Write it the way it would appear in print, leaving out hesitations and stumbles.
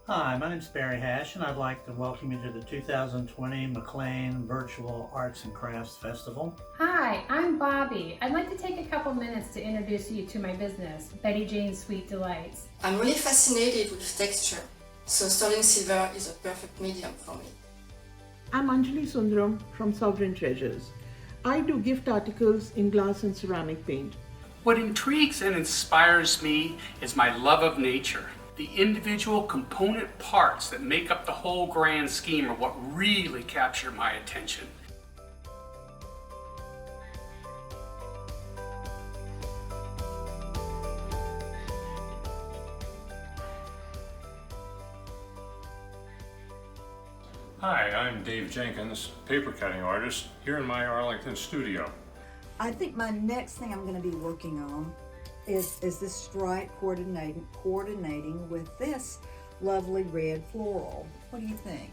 Hi, my name is Barry Hash, and I'd like to welcome you to the 2020 McLean Virtual Arts and Crafts Festival. Hi, I'm Bobby. I'd like to take a couple minutes to introduce you to my business, Betty Jane's Sweet Delights. I'm really fascinated with texture, so sterling silver is a perfect medium for me. I'm Anjali Sundaram from Sovereign Treasures. I do gift articles in glass and ceramic paint. What intrigues and inspires me is my love of nature. The individual component parts that make up the whole grand scheme are what really capture my attention. Hi, I'm Dave Jenkins, paper cutting artist, here in my Arlington studio. I think my next thing I'm going to be working on is this stripe coordinating with this lovely red floral. What do you think?